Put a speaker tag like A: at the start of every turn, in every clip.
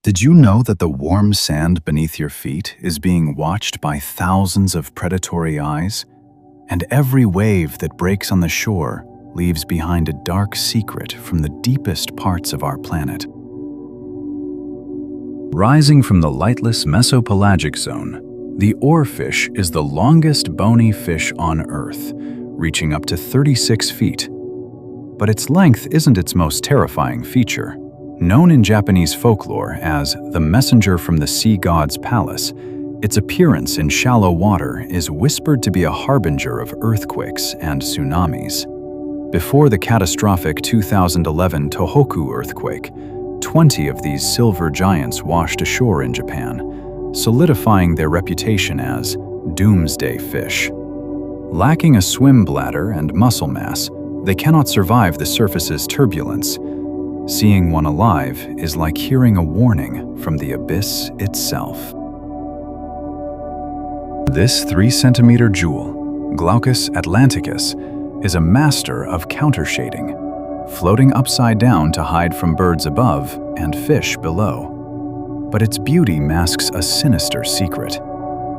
A: Did you know that the warm sand beneath your feet is being watched by thousands of predatory eyes? And every wave that breaks on the shore leaves behind a dark secret from the deepest parts of our planet. Rising from the lightless mesopelagic zone, the oarfish is the longest bony fish on Earth, reaching up to 36 feet. But its length isn't its most terrifying feature. Known in Japanese folklore as the messenger from the sea god's palace, its appearance in shallow water is whispered to be a harbinger of earthquakes and tsunamis. Before the catastrophic 2011 Tohoku earthquake, 20 of these silver giants washed ashore in Japan, solidifying their reputation as Doomsday fish. Lacking a swim bladder and muscle mass, they cannot survive the surface's turbulence. Seeing one alive is like hearing a warning from the abyss itself. This 3-centimeter jewel, Glaucus atlanticus, is a master of countershading, floating upside down to hide from birds above and fish below. But its beauty masks a sinister secret.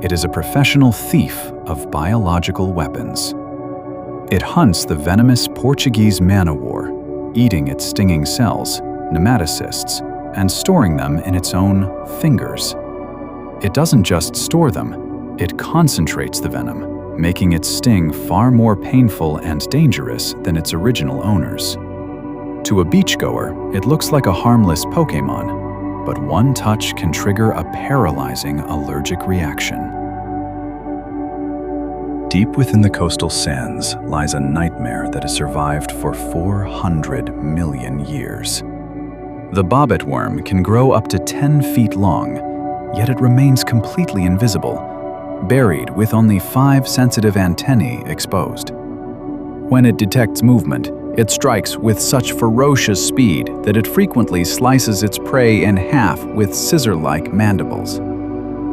A: It is a professional thief of biological weapons. It hunts the venomous Portuguese man-o-war, eating its stinging cells, nematocysts, and storing them in its own fingers. It doesn't just store them, it concentrates the venom, making its sting far more painful and dangerous than its original owners. To a beachgoer, it looks like a harmless Pokémon, but one touch can trigger a paralyzing allergic reaction. Deep within the coastal sands lies a nightmare that has survived for 400 million years. The bobbit worm can grow up to 10 feet long, yet it remains completely invisible, buried with only 5 sensitive antennae exposed. When it detects movement, it strikes with such ferocious speed that it frequently slices its prey in half with scissor-like mandibles.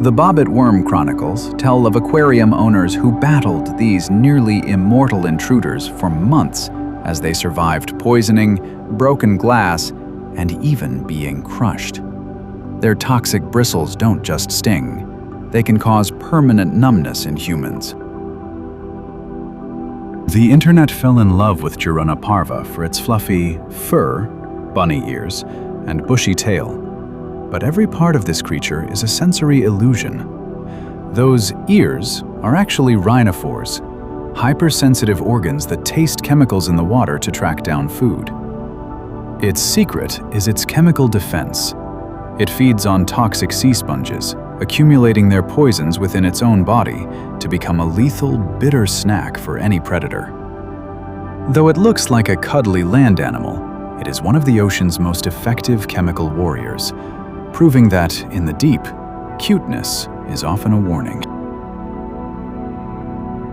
A: The Bobbit Worm Chronicles tell of aquarium owners who battled these nearly immortal intruders for months as they survived poisoning, broken glass, and even being crushed. Their toxic bristles don't just sting, they can cause permanent numbness in humans. The internet fell in love with Girona parva for its fluffy fur, bunny ears, and bushy tail. But every part of this creature is a sensory illusion. Those ears are actually rhinophores, hypersensitive organs that taste chemicals in the water to track down food. Its secret is its chemical defense. It feeds on toxic sea sponges, accumulating their poisons within its own body to become a lethal, bitter snack for any predator. Though it looks like a cuddly land animal, it is one of the ocean's most effective chemical warriors, proving that, in the deep, cuteness is often a warning.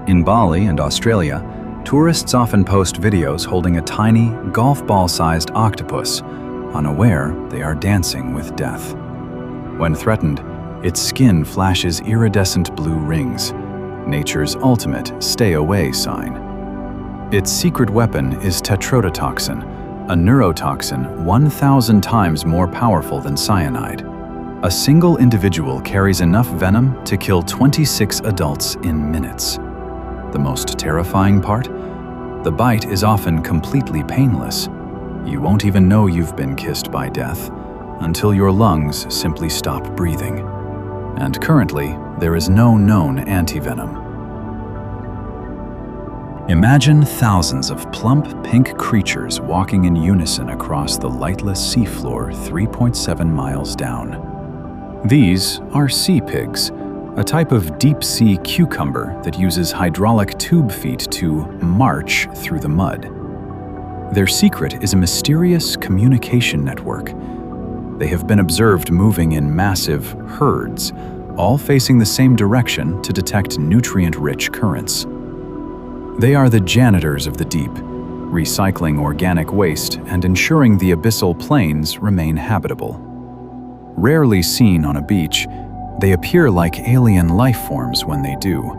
A: In Bali and Australia, tourists often post videos holding a tiny, golf ball-sized octopus, unaware they are dancing with death. When threatened, its skin flashes iridescent blue rings, nature's ultimate stay-away sign. Its secret weapon is tetrodotoxin, a neurotoxin 1,000 times more powerful than cyanide. A single individual carries enough venom to kill 26 adults in minutes. The most terrifying part? The bite is often completely painless. You won't even know you've been kissed by death until your lungs simply stop breathing. And currently, there is no known antivenom. Imagine thousands of plump, pink creatures walking in unison across the lightless seafloor 3.7 miles down. These are sea pigs, a type of deep-sea cucumber that uses hydraulic tube feet to march through the mud. Their secret is a mysterious communication network. They have been observed moving in massive herds, all facing the same direction to detect nutrient-rich currents. They are the janitors of the deep, recycling organic waste and ensuring the abyssal plains remain habitable. Rarely seen on a beach, they appear like alien life forms when they do,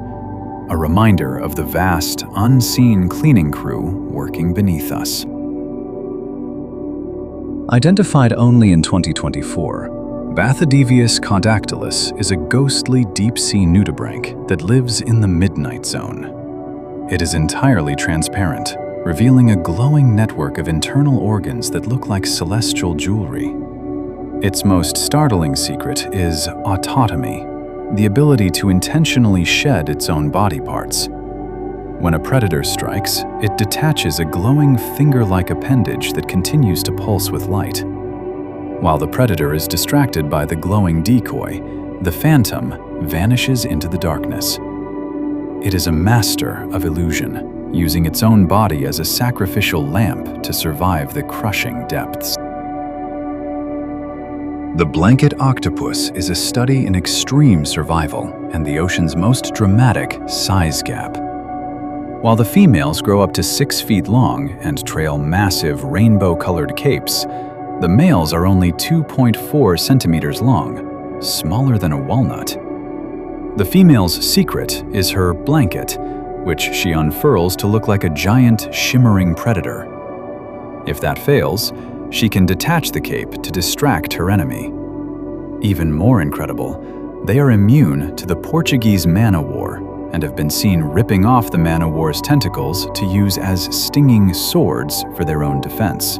A: a reminder of the vast, unseen cleaning crew working beneath us. Identified only in 2024, Bathydevius caudactylus is a ghostly deep-sea nudibranch that lives in the midnight zone. It is entirely transparent, revealing a glowing network of internal organs that look like celestial jewelry. Its most startling secret is autotomy, the ability to intentionally shed its own body parts. When a predator strikes, it detaches a glowing finger-like appendage that continues to pulse with light. While the predator is distracted by the glowing decoy, the phantom vanishes into the darkness. It is a master of illusion, using its own body as a sacrificial lamp to survive the crushing depths. The blanket octopus is a study in extreme survival and the ocean's most dramatic size gap. While the females grow up to 6 feet long and trail massive rainbow-colored capes, the males are only 2.4 centimeters long, smaller than a walnut. The female's secret is her blanket, which she unfurls to look like a giant, shimmering predator. If that fails, she can detach the cape to distract her enemy. Even more incredible, they are immune to the Portuguese man-o-war and have been seen ripping off the man-o-war's tentacles to use as stinging swords for their own defense.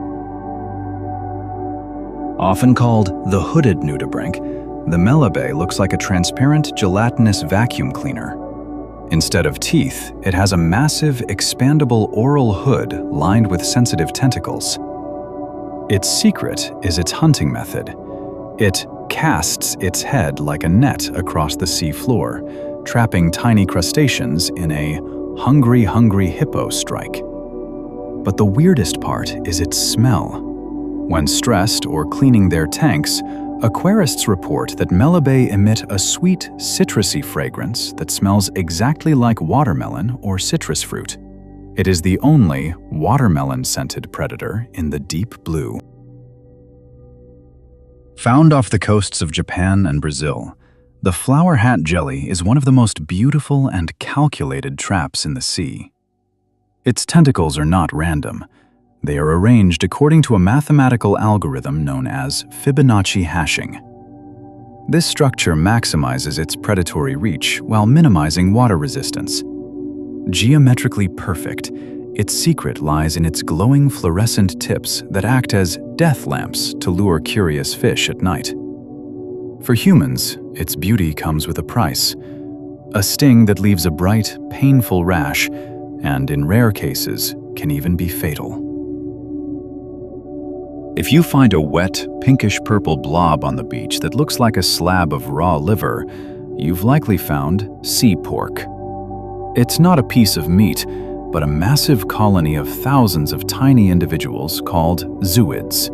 A: Often called the hooded nudibranch, the Melibe looks like a transparent, gelatinous vacuum cleaner. Instead of teeth, it has a massive, expandable oral hood lined with sensitive tentacles. Its secret is its hunting method. It casts its head like a net across the sea floor, trapping tiny crustaceans in a hungry, hungry hippo strike. But the weirdest part is its smell. When stressed or cleaning their tanks, aquarists report that Melibe emit a sweet, citrusy fragrance that smells exactly like watermelon or citrus fruit. It is the only watermelon-scented predator in the deep blue. Found off the coasts of Japan and Brazil, the flower hat jelly is one of the most beautiful and calculated traps in the sea. Its tentacles are not random. They are arranged according to a mathematical algorithm known as Fibonacci hashing. This structure maximizes its predatory reach while minimizing water resistance. Geometrically perfect, its secret lies in its glowing fluorescent tips that act as death lamps to lure curious fish at night. For humans, its beauty comes with a price, a sting that leaves a bright, painful rash, and in rare cases, can even be fatal. If you find a wet, pinkish-purple blob on the beach that looks like a slab of raw liver, you've likely found sea pork. It's not a piece of meat, but a massive colony of thousands of tiny individuals called zooids.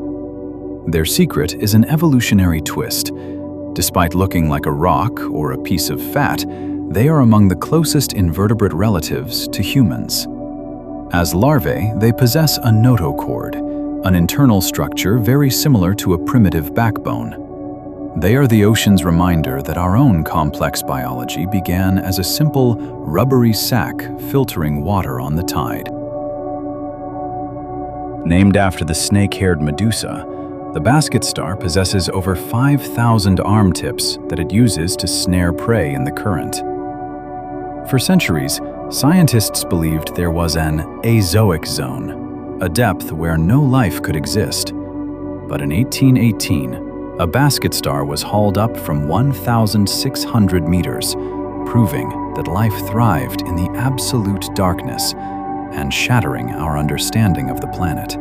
A: Their secret is an evolutionary twist. Despite looking like a rock or a piece of fat, they are among the closest invertebrate relatives to humans. As larvae, they possess a notochord, an internal structure very similar to a primitive backbone. They are the ocean's reminder that our own complex biology began as a simple, rubbery sac filtering water on the tide. Named after the snake-haired Medusa, the basket star possesses over 5,000 arm tips that it uses to snare prey in the current. For centuries, scientists believed there was an azoic zone, a depth where no life could exist. But in 1818, a basket star was hauled up from 1,600 meters, proving that life thrived in the absolute darkness and shattering our understanding of the planet.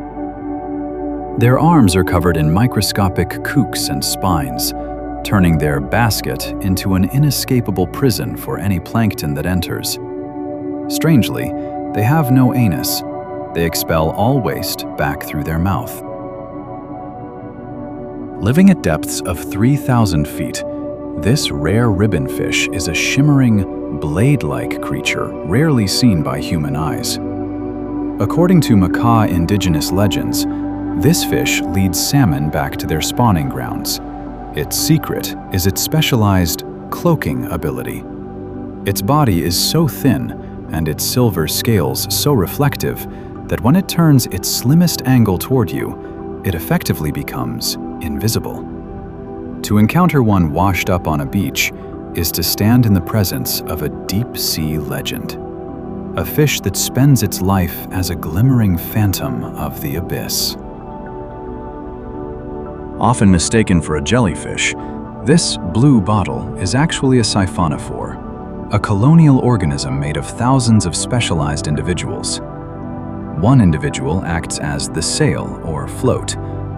A: Their arms are covered in microscopic kooks and spines, turning their basket into an inescapable prison for any plankton that enters. Strangely, they have no anus. They expel all waste back through their mouth. Living at depths of 3,000 feet, this rare ribbonfish is a shimmering, blade-like creature rarely seen by human eyes. According to Macaw indigenous legends, this fish leads salmon back to their spawning grounds. Its secret is its specialized cloaking ability. Its body is so thin and its silver scales so reflective that when it turns its slimmest angle toward you, it effectively becomes invisible. To encounter one washed up on a beach is to stand in the presence of a deep-sea legend, a fish that spends its life as a glimmering phantom of the abyss. Often mistaken for a jellyfish, this blue bottle is actually a siphonophore, a colonial organism made of thousands of specialized individuals. One individual acts as the sail or float,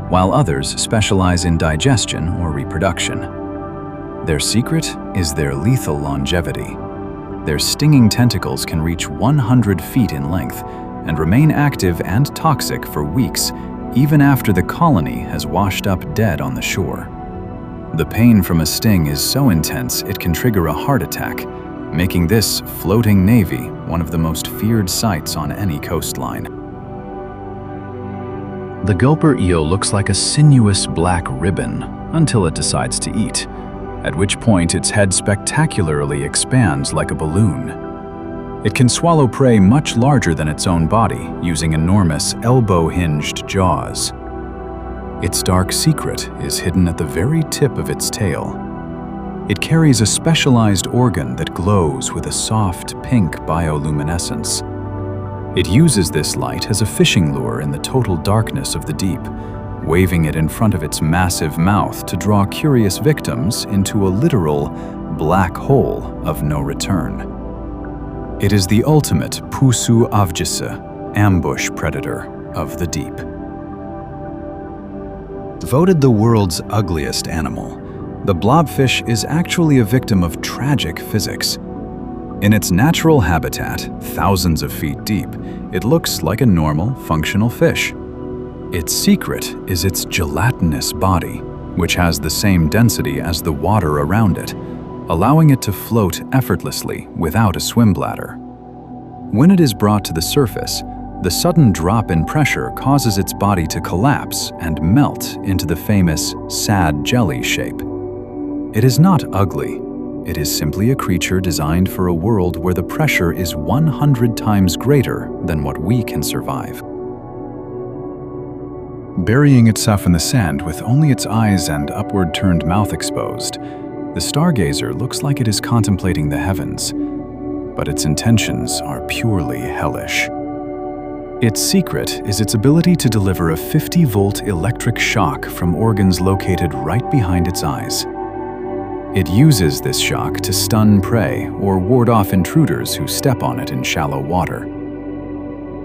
A: while others specialize in digestion or reproduction. Their secret is their lethal longevity. Their stinging tentacles can reach 100 feet in length and remain active and toxic for weeks, even after the colony has washed up dead on the shore. The pain from a sting is so intense it can trigger a heart attack, making this floating navy one of the most feared sights on any coastline. The Gulper eel looks like a sinuous black ribbon until it decides to eat, at which point its head spectacularly expands like a balloon. It can swallow prey much larger than its own body, using enormous elbow-hinged jaws. Its dark secret is hidden at the very tip of its tail. It carries a specialized organ that glows with a soft pink bioluminescence. It uses this light as a fishing lure in the total darkness of the deep, waving it in front of its massive mouth to draw curious victims into a literal black hole of no return. It is the ultimate pusu avcısı, ambush predator of the deep. Voted the world's ugliest animal, the blobfish is actually a victim of tragic physics. In its natural habitat, thousands of feet deep, it looks like a normal, functional fish. Its secret is its gelatinous body, which has the same density as the water around it, allowing it to float effortlessly without a swim bladder. When it is brought to the surface, the sudden drop in pressure causes its body to collapse and melt into the famous sad jelly shape. It is not ugly. It is simply a creature designed for a world where the pressure is 100 times greater than what we can survive. Burying itself in the sand with only its eyes and upward-turned mouth exposed, the Stargazer looks like it is contemplating the heavens, but its intentions are purely hellish. Its secret is its ability to deliver a 50-volt electric shock from organs located right behind its eyes. It uses this shock to stun prey or ward off intruders who step on it in shallow water.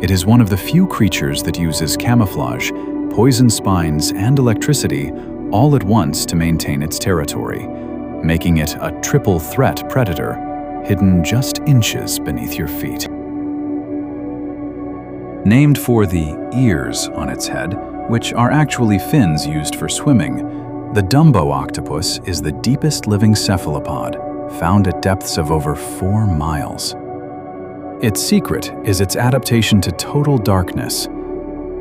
A: It is one of the few creatures that uses camouflage, poison spines, and electricity all at once to maintain its territory, making it a triple threat predator hidden just inches beneath your feet. Named for the ears on its head, which are actually fins used for swimming, the Dumbo octopus is the deepest living cephalopod, found at depths of over 4 miles. Its secret is its adaptation to total darkness.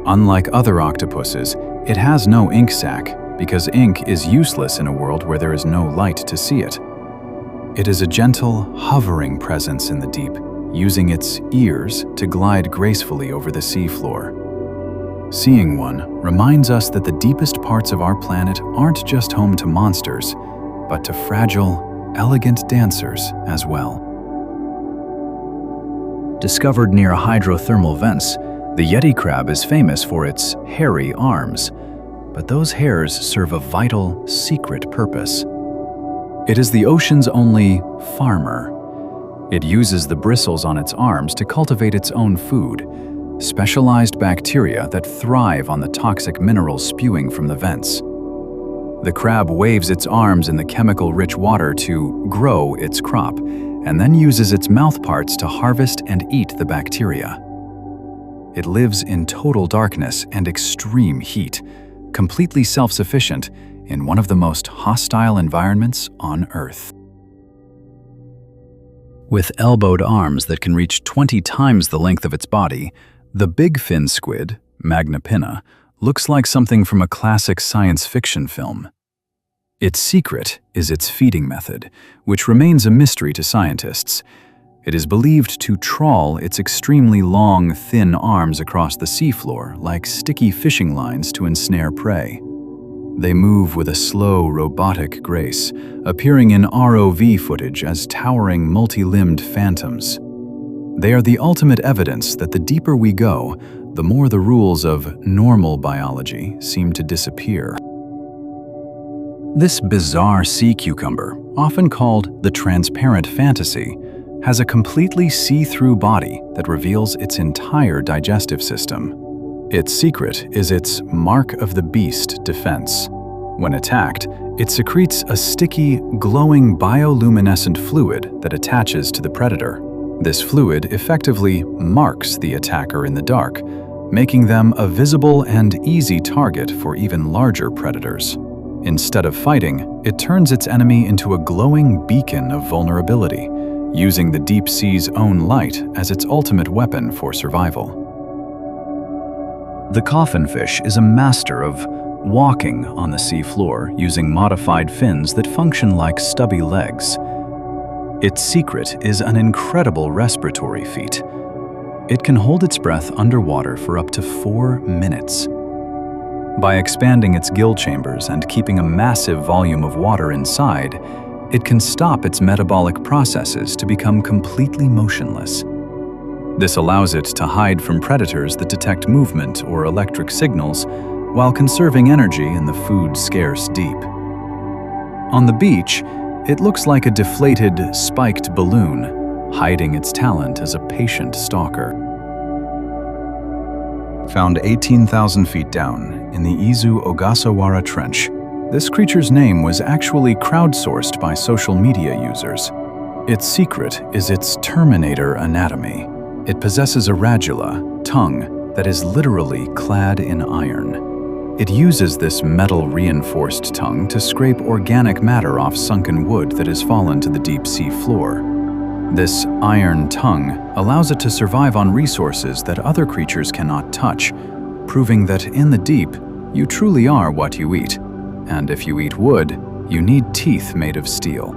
A: Unlike other octopuses, it has no ink sac because ink is useless in a world where there is no light to see it. It is a gentle, hovering presence in the deep, using its ears to glide gracefully over the seafloor. Seeing one reminds us that the deepest parts of our planet aren't just home to monsters, but to fragile, elegant dancers as well. Discovered near hydrothermal vents, the Yeti crab is famous for its hairy arms, but those hairs serve a vital, secret purpose. It is the ocean's only farmer. It uses the bristles on its arms to cultivate its own food, specialized bacteria that thrive on the toxic minerals spewing from the vents. The crab waves its arms in the chemical-rich water to grow its crop, and then uses its mouth parts to harvest and eat the bacteria. It lives in total darkness and extreme heat, completely self-sufficient in one of the most hostile environments on Earth. With elbowed arms that can reach 20 times the length of its body, the bigfin squid, Magna pinna, looks like something from a classic science fiction film. Its secret is its feeding method, which remains a mystery to scientists. It is believed to trawl its extremely long, thin arms across the seafloor like sticky fishing lines to ensnare prey. They move with a slow, robotic grace, appearing in ROV footage as towering, multi-limbed phantoms. They are the ultimate evidence that the deeper we go, the more the rules of normal biology seem to disappear. This bizarre sea cucumber, often called the transparent fantasy, has a completely see-through body that reveals its entire digestive system. Its secret is its mark of the beast defense. When attacked, it secretes a sticky, glowing bioluminescent fluid that attaches to the predator. This fluid effectively marks the attacker in the dark, making them a visible and easy target for even larger predators. Instead of fighting, it turns its enemy into a glowing beacon of vulnerability, using the deep sea's own light as its ultimate weapon for survival. The coffinfish is a master of walking on the sea floor using modified fins that function like stubby legs. Its secret is an incredible respiratory feat. It can hold its breath underwater for up to 4 minutes. By expanding its gill chambers and keeping a massive volume of water inside, it can stop its metabolic processes to become completely motionless. This allows it to hide from predators that detect movement or electric signals, while conserving energy in the food-scarce deep. On the beach, it looks like a deflated, spiked balloon, hiding its talent as a patient stalker. Found 18,000 feet down in the Izu Ogasawara Trench, this creature's name was actually crowdsourced by social media users. Its secret is its Terminator anatomy. It possesses a radula, tongue, that is literally clad in iron. It uses this metal-reinforced tongue to scrape organic matter off sunken wood that has fallen to the deep sea floor. This iron tongue allows it to survive on resources that other creatures cannot touch, proving that in the deep, you truly are what you eat. And if you eat wood, you need teeth made of steel.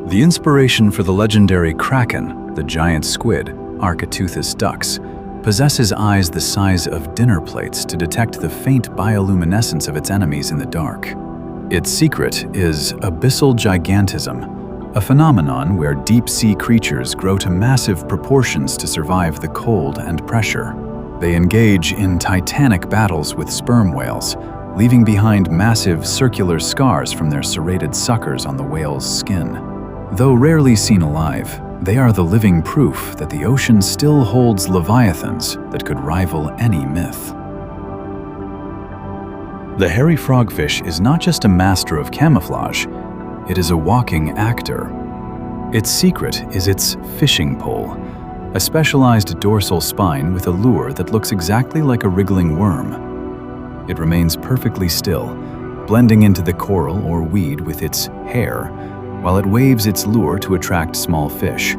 A: The inspiration for the legendary Kraken, the giant squid, Architeuthis dux, possesses eyes the size of dinner plates to detect the faint bioluminescence of its enemies in the dark. Its secret is abyssal gigantism, a phenomenon where deep-sea creatures grow to massive proportions to survive the cold and pressure. They engage in titanic battles with sperm whales, leaving behind massive circular scars from their serrated suckers on the whale's skin. Though rarely seen alive, they are the living proof that the ocean still holds leviathans that could rival any myth. The hairy frogfish is not just a master of camouflage, it is a walking actor. Its secret is its fishing pole, a specialized dorsal spine with a lure that looks exactly like a wriggling worm. It remains perfectly still, blending into the coral or weed with its hair, while it waves its lure to attract small fish.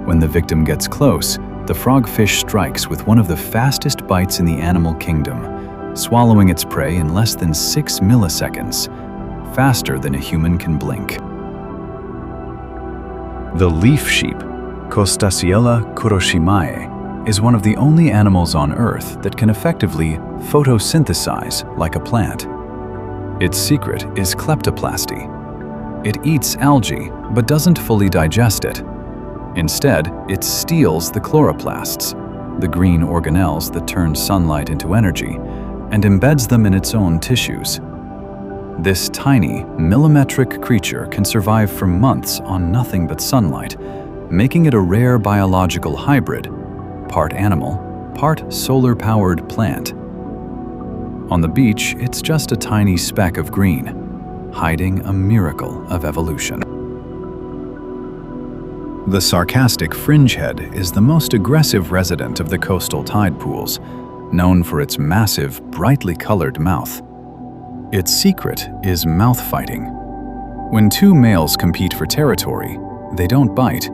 A: When the victim gets close, the frogfish strikes with one of the fastest bites in the animal kingdom, swallowing its prey in less than 6 milliseconds, faster than a human can blink. The leaf sheep, Costaciella kuroshimae, is one of the only animals on Earth that can effectively photosynthesize like a plant. Its secret is kleptoplasty. It eats algae, but doesn't fully digest it. Instead, it steals the chloroplasts, the green organelles that turn sunlight into energy, and embeds them in its own tissues. This tiny, millimetric creature can survive for months on nothing but sunlight, making it a rare biological hybrid, part animal, part solar-powered plant. On the beach, it's just a tiny speck of green, hiding a miracle of evolution. The sarcastic fringehead is the most aggressive resident of the coastal tide pools, known for its massive, brightly colored mouth. Its secret is mouth fighting. When two males compete for territory, they don't bite.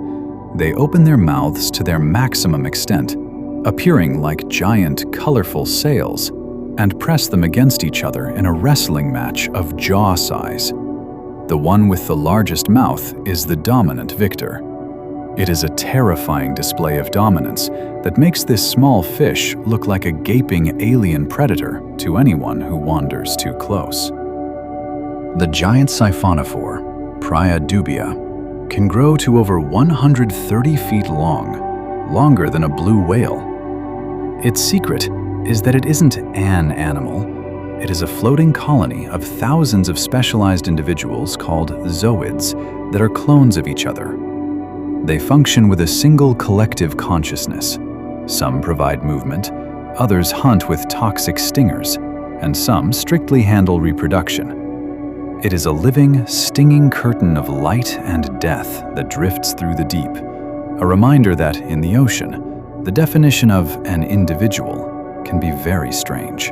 A: They open their mouths to their maximum extent, appearing like giant, colorful sails, and press them against each other in a wrestling match of jaw size. The one with the largest mouth is the dominant victor. It is a terrifying display of dominance that makes this small fish look like a gaping alien predator to anyone who wanders too close. The giant siphonophore, Praia dubia, can grow to over 130 feet long, longer than a blue whale. Its secret is that it isn't an animal. It is a floating colony of thousands of specialized individuals called zooids that are clones of each other. They function with a single collective consciousness. Some provide movement, others hunt with toxic stingers, and some strictly handle reproduction. It is a living, stinging curtain of light and death that drifts through the deep, a reminder that, in the ocean, the definition of an individual can be very strange.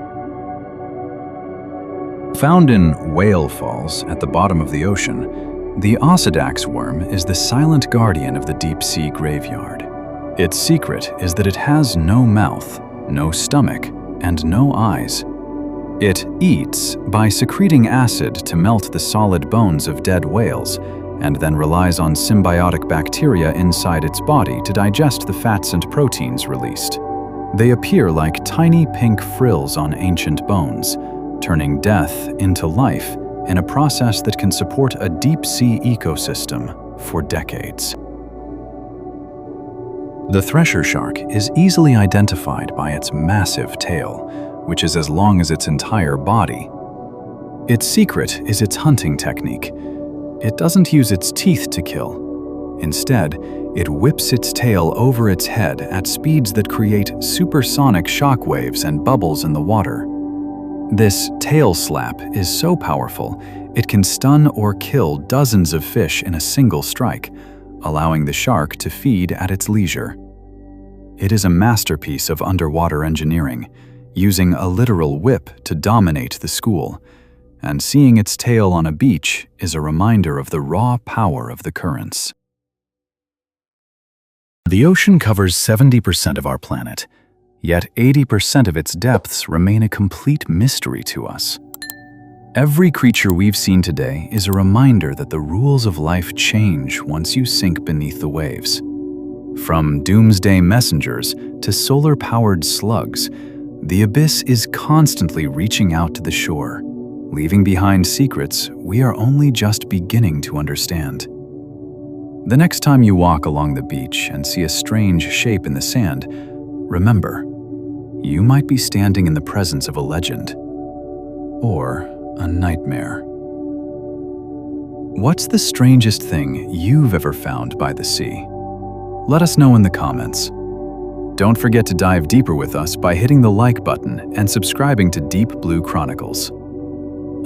A: Found in whale falls at the bottom of the ocean, the Osedax worm is the silent guardian of the deep-sea graveyard. Its secret is that it has no mouth, no stomach, and no eyes. It eats by secreting acid to melt the solid bones of dead whales, and then relies on symbiotic bacteria inside its body to digest the fats and proteins released. They appear like tiny pink frills on ancient bones, turning death into life in a process that can support a deep-sea ecosystem for decades. The thresher shark is easily identified by its massive tail, which is as long as its entire body. Its secret is its hunting technique. It doesn't use its teeth to kill. Instead, it whips its tail over its head at speeds that create supersonic shock waves and bubbles in the water. This tail slap is so powerful, it can stun or kill dozens of fish in a single strike, allowing the shark to feed at its leisure. It is a masterpiece of underwater engineering, using a literal whip to dominate the school, and seeing its tail on a beach is a reminder of the raw power of the currents. The ocean covers 70% of our planet, yet 80% of its depths remain a complete mystery to us. Every creature we've seen today is a reminder that the rules of life change once you sink beneath the waves. From doomsday messengers to solar-powered slugs, the abyss is constantly reaching out to the shore, leaving behind secrets we are only just beginning to understand. The next time you walk along the beach and see a strange shape in the sand, remember, you might be standing in the presence of a legend or a nightmare. What's the strangest thing you've ever found by the sea? Let us know in the comments. Don't forget to dive deeper with us by hitting the like button and subscribing to Deep Blue Chronicles.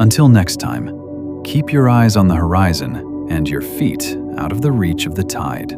A: Until next time, keep your eyes on the horizon and your feet out of the reach of the tide.